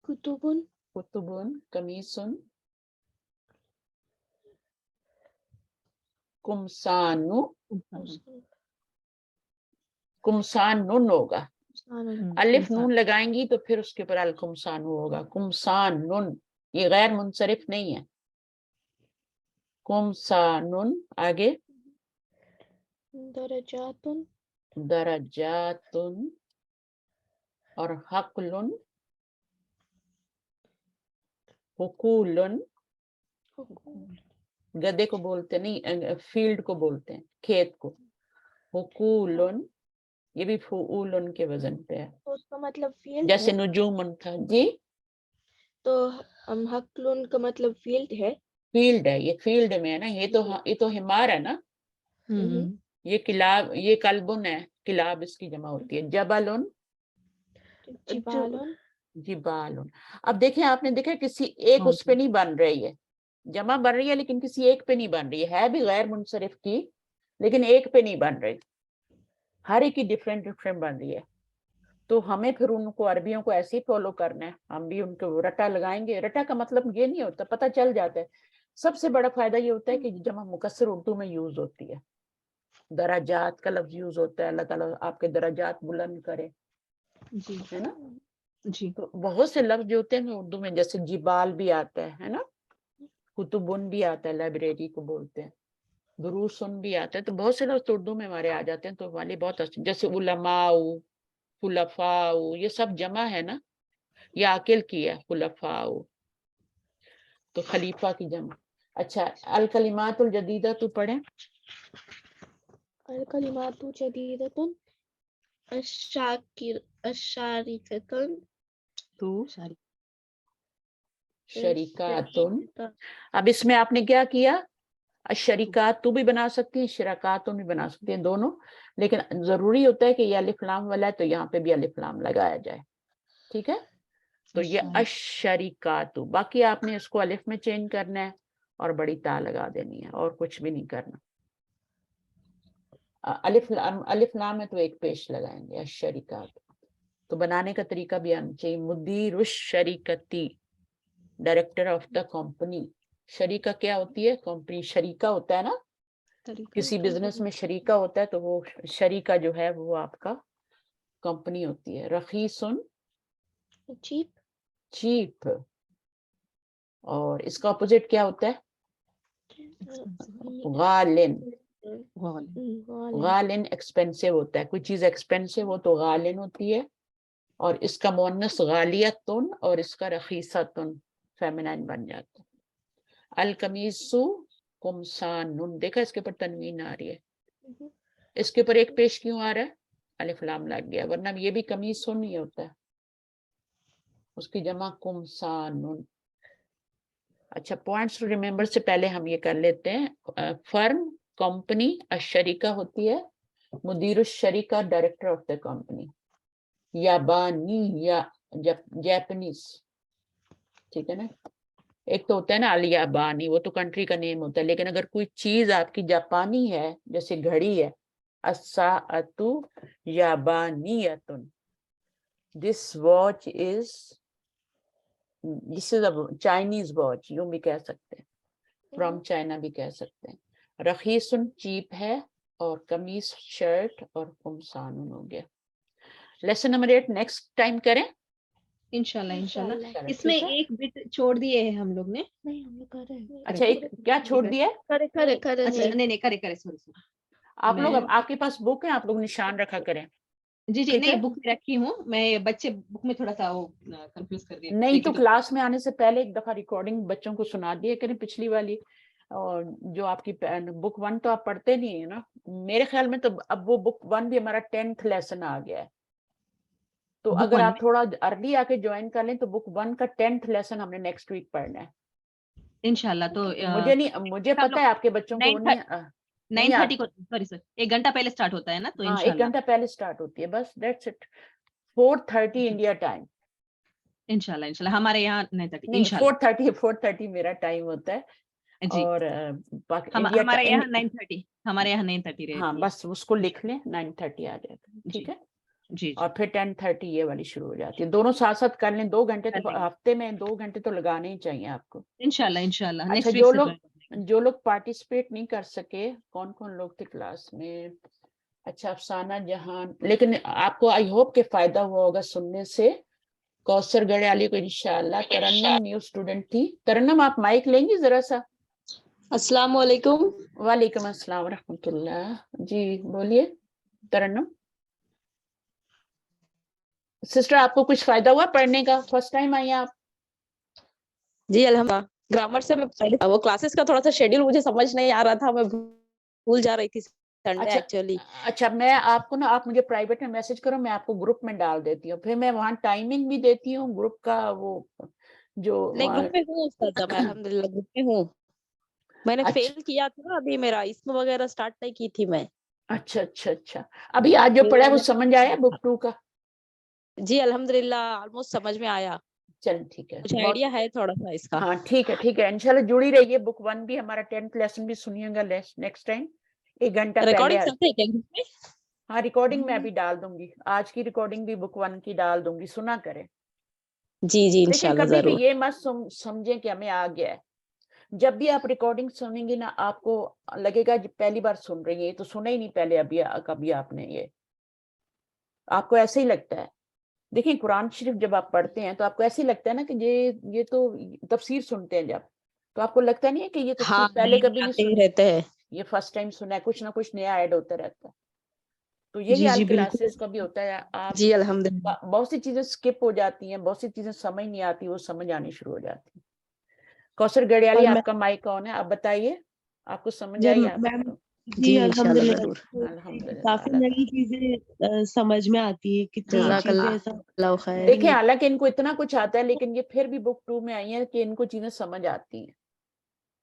S2: کتبن،
S1: کتبن، قمیصن، کمسانو، کمسان نون ہوگا، الف نون لگائیں گی تو پھر اس کے اوپر الکمسانو ہوگا، کمسان نون، یہ غیر منصرف نہیں ہے، کمسانن۔ آگے
S2: درجاتن،
S1: درجاتن، اور حقلن، حقولن، گدے کو بولتے نہیں، فیلڈ کو بولتے ہیں، کھیت کو، حقولن، یہ بھی فعولن کے وزن پہ ہے،
S2: تو اس کا مطلب فیلڈ
S1: جیسے
S2: ہے،
S1: نجومن تھا جی،
S2: تو حقلن کا مطلب فیلڈ ہے،
S1: فیلڈ ہے، یہ فیلڈ میں ہے نا، یہ تو ہمار ہے نا، یہ کلاب، یہ کلبن ہے، کلاب اس کی جمع ہوتی ہے۔ جبلن،
S2: جبالن،
S1: جبالن۔ اب دیکھیں آپ نے دیکھا کسی ایک اس پہ نہیں بن رہی ہے، جمع بن رہی ہے لیکن کسی ایک پہ نہیں بن رہی ہے بھی غیر منصرف کی، لیکن ایک پہ نہیں بن رہی، ہر ایک کی ڈفرینٹ بن رہی ہے، تو ہمیں پھر ان کو عربیوں کو ایسے ہی فالو کرنا ہے، ہم بھی ان کو رٹا لگائیں گے۔ رٹا کا مطلب یہ نہیں ہوتا، پتہ چل جاتا ہے، سب سے بڑا فائدہ یہ ہوتا ہے کہ جمع مکسر اردو میں یوز ہوتی ہے، درجات کا لفظ یوز ہوتا ہے، اللہ تعالیٰ آپ کے درجات بلند کرے،
S3: جی
S1: ہے نا۔
S3: جی
S1: تو بہت سے لفظ جو ہوتے ہیں اردو میں، جیسے جبال بھی آتا ہے نا، کتبن بھی آتا ہے، لائبریری کو بولتے ہیں، دروسن بھی آتا ہے، تو بہت سے لفظ اردو میں ہمارے آ جاتے ہیں، تو ہمارے بہت اچھے، جیسے علماء، خلفاء، یہ سب جمع ہے نا، یہ عاقل کی ہے خلفاء، تو خلیفہ کی جمع. اچھا، الکلمات الجدیدہ تو پڑھیں.
S2: الکلمات جدیدۃ الشارکۃ
S1: تو شریکاتن. اب اس میں آپ نے کیا کیا، شریکات تو بھی بنا سکتی ہیں، شراکاتن بھی بنا سکتی ہیں، دونوں، لیکن ضروری ہوتا ہے کہ یہ الف لام والا ہے تو یہاں پہ بھی الف لام لگایا جائے. ٹھیک ہے، تو یہ الشریکات. باقی آپ نے اس کو الف میں چینج کرنا ہے اور بڑی تا لگا دینی ہے، اور کچھ بھی نہیں کرنا. الف لام ہے تو ایک پیش لگائیں گے، الشریکات. تو بنانے کا طریقہ بھی آنا چاہیے. مدیر الشریکتی، ڈائریکٹر آف دا کمپنی. شریکہ کیا ہوتی ہے؟ کمپنی. شریکہ ہوتا ہے نا، کسی بزنس میں شریکہ ہوتا ہے، تو وہ شریکہ جو ہے وہ آپ کا کمپنی ہوتی ہے. رخیصن،
S2: چیپ.
S1: چیپ. اور اس کا اپوزٹ کیا ہوتا ہے؟ غالن. غالن ایکسپینسو ہوتا ہے. کوئی چیز ایکسپینسو ہو تو غالن ہوتی ہے، اور اس کا مؤنث غالیتن اور اس کا رخیصتن فیمینائن بن جاتا ہے. القمیصو قمصان. دیکھا اس کے اوپر تنوین آ رہی ہے، اس کے اوپر ایک پیش کیوں آ رہا ہے؟ الف لام لگ گیا، ورنہ یہ بھی قمیصن ہی ہوتا ہے، اس کی جمع قمصان. اچھا، پوائنٹس ریممبر سے پہلے ہم یہ کر لیتے ہیں. فرم، کمپنی. الشریکہ ہوتی ہے مدیر الشریکہ، ڈائریکٹر آف دا کمپنی. یابانی یا جاپنیز. ٹھیک ہے نا، ایک تو ہوتا ہے نا الیابانی، وہ تو کنٹری کا نیم ہوتا ہے، لیکن اگر کوئی چیز آپ کی جاپانی ہے، جیسے گھڑی ہے، الساعۃ یابانیۃ، دس واچ از، دس از اے چائنیز واچ، یوں بھی کہہ سکتے ہیں، فرام چائنا بھی کہہ سکتے ہیں. رخیصن چیپ ہے، اور قمیص شرٹ، اور قمصان ہو گیا. لیسن نمبر 8 نیکسٹ ٹائم کریں
S3: انشاءاللہ.
S2: انشاءاللہ.
S3: اس میں
S1: ٹھیک ہے.
S3: ایک بٹ چھوڑ دیے ہیں ہم لوگ نے.
S2: نہیں، ہم لوگ کر رہے ہیں.
S1: اچھا، ایک کیا چھوڑ دیا ہے؟
S2: کرے
S3: اچھا نہیں کرے سوری.
S1: آپ لوگ،
S3: میں-
S1: آپ کے پاس بک ہے، آپ لوگ نشان رکھا کریں.
S3: جی
S1: ٹھیک
S3: نہیں،
S1: ہے؟
S3: بک میں رکھی ہوں میں. بچے بک میں تھوڑا سا وہ کنفیوز کر دیا.
S1: نہیں تو کلاس میں آنے سے پہلے ایک دفعہ ریکارڈنگ بچوں کو سنا دیے کریں، پچھلی والی. اور جو آپ کی بک 1 تو آپ پڑھتے نہیں ہیں نا میرے خیال میں، تو اب وہ بک 1 بھی ہمارا 10th لیسن آ گیا ہے. تو
S3: Book
S1: اگر
S3: one
S1: آپ تھوڑا ارلی آ کے جوائن کر لیں تو بک 1 کا 10th لیسن ہم نے نیکسٹ ویک پڑھنا ہے.
S3: انشاءاللہ. تو
S1: مجھے پتا ہے آپ کے بچوں کو نہیں
S3: 9:30 کو، سوری سر، 1 گھنٹہ پہلے اسٹارٹ ہوتا ہے نا، تو
S1: ہاں، 1
S3: انشاءاللہ
S1: گھنٹہ پہلے سٹارٹ ہوتی ہے، بس دیٹس اٹ. 4:30 India time.
S3: انشاءاللہ ہمارے یہاں 9:30
S1: نہیں،
S3: انشاءاللہ.
S1: 4:30 میرا ٹائم ہوتا ہے.
S3: جی،
S1: اور انڈیا
S3: ہمارے یہاں 9:30، ہمارے یہاں 9:30
S1: ہاں،
S3: رہتی ہے.
S1: بس اس کو لکھ لیں، 9:30 آ جائے گا.
S3: جی
S1: ٹھیک ہے.
S3: جی
S1: اور پھر 10:30 یہ والی شروع ہو جاتی ہے. دونوں ساتھ ساتھ کر لیں. 2 گھنٹے
S3: کر
S1: تو
S3: لیں گے.
S1: ہفتے میں 2 گھنٹے تو لگانے ہی چاہیے آپ کو.
S3: انشاءاللہ
S1: اچھا،
S3: نیکسٹ ویک سے
S1: جو لوگ پارٹیسپیٹ نہیں کر سکے، کون کون لوگ تھے کلاس میں؟ اچھا، افسانہ جہان. لیکن آپ کو آئی ہوپ کہ فائدہ ہوا ہوگا سننے سے. کوثر گڑیالی کو انشاءاللہ. ترنم نیو اسٹوڈنٹ تھی. ترنم آپ مائک لیں گی ذرا سا؟
S5: السلام علیکم.
S1: وعلیکم السلام ورحمۃ اللہ. جی بولیے ترنم. سسٹر، آپ کو کچھ فائدہ ہوا پڑھنے کا؟ فرسٹ ٹائم آئی ہیں آپ؟
S5: جی الحمدللہ. گرامر سے میں وہ کلاسز کا تھوڑا سا شیڈیول مجھے سمجھ نہیں آ رہا تھا، میں بھول جا رہی تھی سنڈے ایکچولی.
S1: اچھا، میں آپ کو نا، آپ مجھے پرائیویٹ میں میسج کرو، میں آپ کو گروپ میں ڈال دیتی ہوں. پھر میں وہاں ٹائمنگ بھی دیتی ہوں گروپ کا، وہ جو
S5: نہیں، گروپ میں ہوں استاذہ، میں الحمدللہ گروپ میں ہوں. میں نے فیل کیا تھا نا ابھی، میرا اسم وغیرہ سٹارٹ نہیں کی تھی میں.
S1: اچھا. ابھی آج جو پڑھا ہے وہ سمجھ آیا بک 2 کا؟
S5: جی الحمدللہ آلموسٹ سمجھ میں آیا.
S1: چل ٹھیک ہے،
S5: کچھ آئیڈیا ہے تھوڑا سا اس کا.
S1: ہاں ٹھیک ہے. انشاءاللہ جڑی رہیے. بک 1 بھی ہمارا 10th لیسن بھی سنیے گا نیکسٹ ٹائم 1 گھنٹہ پہلے.
S5: ریکارڈنگ چلتے ہے کیا گروپ میں؟
S1: ہاں، ریکارڈنگ میں ابھی ڈال دوں گی. آج کی ریکارڈنگ بھی بک 1 کی ڈال دوں گی، سنا کریں.
S5: جی
S1: لیکن
S5: انشاءاللہ
S1: کبھی بھی
S5: ضرور.
S1: یہ مت سمجھیں کہ ہمیں آ گیا ہے. جب بھی آپ ریکارڈنگ سنیں گی نا، آپ کو لگے گا جب پہلی بار سن رہی ہیں، یہ تو سنا ہی نہیں پہلے ابھی کبھی آپ نے. یہ آپ کو ایسے ہی لگتا ہے. دیکھیں قرآن شریف جب آپ پڑھتے ہیں تو آپ کو ایسے لگتا ہے نا کہ یہ تو تفسیر سنتے ہیں جب، تو آپ کو لگتا نہیں ہے کہ یہ
S5: ہاں
S1: تفسیر پہلے کبھی نہیں
S5: آتے ہی
S1: سنی،
S5: رہتے ہیں.
S1: یہ فرسٹ ٹائم سنا ہے، کچھ نہ کچھ نیا ایڈ ہوتا رہتا ہے. تو یہی
S5: جی
S1: حال
S5: جی بالکل.
S1: کلاسز کا بھی ہوتا ہے. آپ
S5: جی الحمدللہ.
S1: بہت سی چیزیں اسکپ ہو جاتی ہیں، بہت سی چیزیں سمجھ نہیں آتی، وہ سمجھ آنی شروع ہو جاتی ہیں. کوثر گڑیالی
S5: اور
S1: آپ کا مائک آن ہے، آپ بتائیے آپ کو سمجھ
S6: جب
S1: آئی آپ
S6: میم
S1: کو؟
S6: جی
S5: انشاءاللہ
S6: الحمدللہ
S5: ضرور.
S1: الحمدللہ
S6: کافی
S1: اللہ
S6: نئی چیزیں سمجھ میں آتی ہے، کتنی
S1: ہاں.
S5: جزاک
S6: چیزیں
S5: اللہ
S6: ایسا
S5: اللہ خیر.
S1: دیکھیں حالانکہ ان کو اتنا کچھ آتا ہے لیکن یہ پھر بھی بک 2 میں آئی ہیں کہ ان کو چیزیں سمجھ آتی ہیں.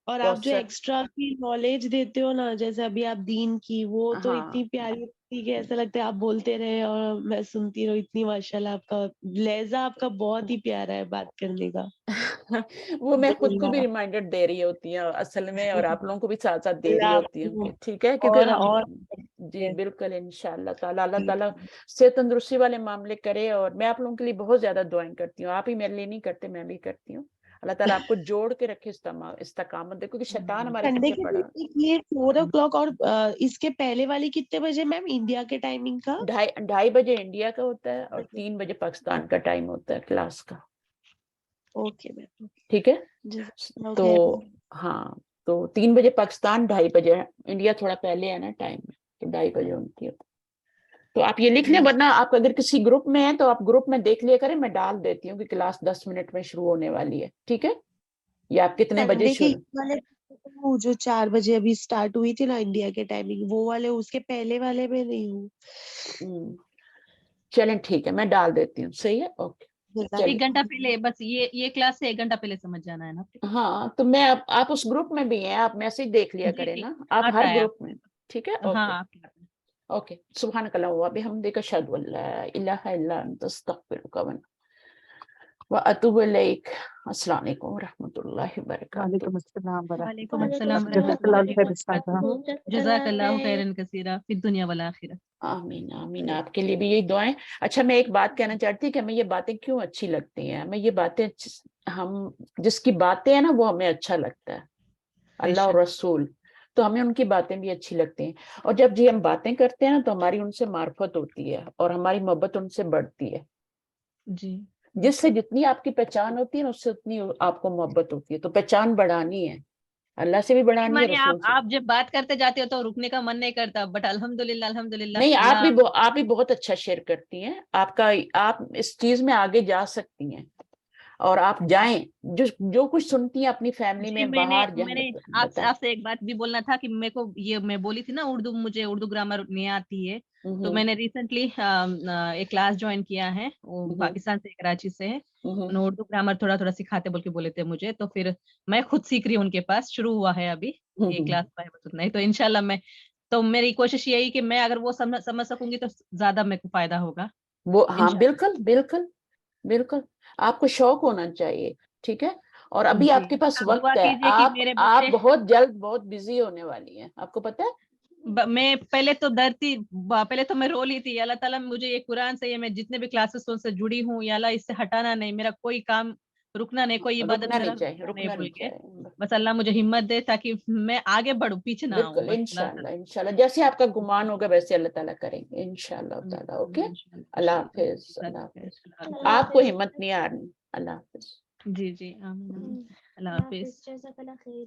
S6: اور آپ جو
S1: کوثر
S6: ایکسٹرا کی نالج دیتے ہو نا، جیسے ابھی آپ دین کی، وہ تو
S1: ہاں
S6: اتنی پیاری ہوتی ہے کہ ایسا لگتا ہے آپ بولتے رہے اور میں سنتی رہوں. اتنی ماشاءاللہ آپ کا لہجہ آپ کا بہت ہی پیارا ہے بات کرنے کا.
S1: وہ میں خود کو بھی
S6: الحمدللہ.
S1: ریمائنڈر دے رہی ہوتی ہیں اصل میں، اور آپ لوگوں کو بھی ساتھ ساتھ دے رہی
S6: اللہ
S1: ہوتی
S6: آپ
S1: ہوں
S6: کو
S1: کہ ٹھیک ہے، کیونکہ ہم
S6: اور
S1: جی بالکل انشاءاللہ تعالیٰ اللہ تعالیٰ صحت تندرستی والے معاملے کرے. اور میں آپ لوگوں کے لیے بہت زیادہ دعائیں کرتی ہوں، آپ ہی میرے لیے نہیں کرتے، میں بھی کرتی ہوں. اللہ تعالیٰ آپ کو جوڑ کے رکھے استقامت دے، کیونکہ شیطان ہمارے
S6: سنڈے
S1: پیچھے
S6: کے
S1: پڑا.
S6: دن یہ 4 o'clock اور اس کے پہلے والی کتنے بجے میم انڈیا کے ٹائمنگ کا؟
S1: 2:30 بجے انڈیا کا ہوتا ہے اور 3 بجے پاکستان کا ٹائم ہوتا ہے کلاس کا.
S6: Okay ma'am.
S1: ٹھیک ہے تو ہاں، تو 3 بجے پاکستان، 2:30 بجے انڈیا، تھوڑا پہلے ہے نا ٹائم میں، تو 2:30 بجے ان کی ہوتا ہے. تو آپ یہ لکھ لیں، ورنہ آپ اگر کسی گروپ میں ہیں تو آپ گروپ میں دیکھ لیا کریں، میں ڈال دیتی ہوں کہ کلاس 10 منٹ میں شروع ہونے والی ہے. ٹھیک ہے، یا آپ کتنے بجے
S6: سنڈے کے
S1: شروع؟
S6: والے وہ جو 4 بجے ابھی اسٹارٹ ہوئی تھی نا انڈیا کے ٹائمنگ، وہ والے اس کے پہلے والے میں نہیں ہوں.
S1: چلیں ٹھیک ہے، میں ڈال دیتی ہوں. صحیح ہے، اوکے.
S3: 1 گھنٹہ پہلے بس یہ کلاس سے 1 گھنٹہ پہلے سمجھ جانا ہے نا.
S1: ہاں تو میں آپ اس گروپ میں بھی ہیں، آپ میسج دیکھ لیا
S3: جی
S1: کریں
S3: جی
S1: نا، آپ ہر
S3: آتا ہے
S1: گروپ میں. ٹھیک ہے،
S3: ہاں
S1: اوکے
S3: آپ کی بات ہے.
S1: اوکے. سبحانک اللہم و بحمدک، اشہد ان لا الہ الا انت، استغفرک واتوب الیک. السلام علیکم ورحمۃ اللہ وبرکاتہ.
S7: وعلیکم السلام
S3: وعلیکم
S7: ورحمۃ
S3: السلام
S7: اللہ،
S3: ورحمۃ
S7: جزاک اللہ
S3: اللہ
S7: خیر استاذہ.
S3: وبرکاتہ. جزاک اللہ خیرا کثیرا فی الدنیا والآخرہ.
S1: آمین آمین. آپ کے لیے بھی یہی دعائیں. اچھا میں ایک بات کہنا چاہتی ہوں کہ ہمیں یہ باتیں کیوں اچھی لگتی ہیں. ہمیں یہ باتیں، ہم جس کی باتیں ہیں نا وہ ہمیں اچھا لگتا ہے، اللہ اور رسول، تو ہمیں ان کی باتیں بھی اچھی لگتی ہیں. اور جب جی ہم باتیں کرتے ہیں نا تو ہماری ان سے معرفت ہوتی ہے اور ہماری محبت ان سے بڑھتی ہے.
S3: جی
S1: جس سے جتنی آپ کی پہچان ہوتی ہے نا اس سے اتنی آپ کو محبت ہوتی ہے. تو پہچان بڑھانی ہے، اللہ سے بھی بڑھانی ہے،
S3: مانی
S1: رسول سے.
S3: آپ جب بات کرتے جاتے ہو تو رکنے کا من نہیں کرتا، بٹ الحمدللہ الحمدللہ
S1: نہیں،
S3: اللہ.
S1: آپ بھی بہت اچھا شیئر کرتی ہیں. آپ اس چیز میں آگے جا سکتی ہیں، اور آپ جائیں، جو کچھ سنتی ہیں اپنی فیملی میں
S3: جی میں
S1: باہر
S3: نے آپ
S1: بتائیں.
S3: سے ایک بات بھی بولنا تھا کہ میرے کو یہ میں بولی تھی نا مجھے اردو گرامر نہیں آتی ہے. تو میں نے ریسنٹلی ایک کلاس جوائن کیا ہے، وہ پاکستان سے، کراچی سے ہے. اردو گرامر تھوڑا تھوڑا سکھاتے بول کے بولے تھے مجھے، تو پھر میں خود سیکھ رہی ہوں ان کے پاس. شروع ہوا ہے ابھی ایک کلاس کا ہے بس اتنا ہی. تو انشاءاللہ تو میری کوشش یہی کہ میں اگر وہ سمجھ سکوں گی تو زیادہ میرے کو فائدہ ہوگا.
S1: وہ ہاں بالکل بالکل بالکل. آپ کو شوق ہونا چاہیے. ٹھیک ہے، اور ابھی آپ کے پاس
S3: آپ دعا
S1: وقت ہے.
S3: کیجئے کہ میرے
S1: آپ
S3: بچے،
S1: بہت جلد بہت بزی ہونے والی ہیں، آپ کو پتہ ہے.
S3: میں پہلے تو ڈرتی، پہلے تو میں رو لی تھی. اللہ تعالیٰ مجھے یہ قرآن سے، یہ میں جتنے بھی کلاسز سے جڑی ہوں، یا اللہ اس سے ہٹانا نہیں، میرا کوئی کام رکنا نہیں، کوئی عبادت
S1: رکنا
S3: میرا
S1: نہیں چاہیے،
S3: نہیں
S1: رکنا
S3: بھول
S1: نہیں
S3: کے.
S1: چاہیے.
S3: بس اللہ مجھے ہمت دے تاکہ میں آگے بڑھوں، پیچھے نہ آؤں.
S1: بالکل
S3: بس
S1: انشاءاللہ انشاءاللہ، جیسے آپ کا گمان ہوگا ویسے اللہ تعالیٰ کریں گے انشاءاللہ تعالیٰ. اوکے، اللہ حافظ. اللہ حافظ. آپ کو ہمت نہیں آنی. اللہ حافظ.
S3: جی جی آمین. اللہ حافظ.
S2: جزاک اللہ خیر.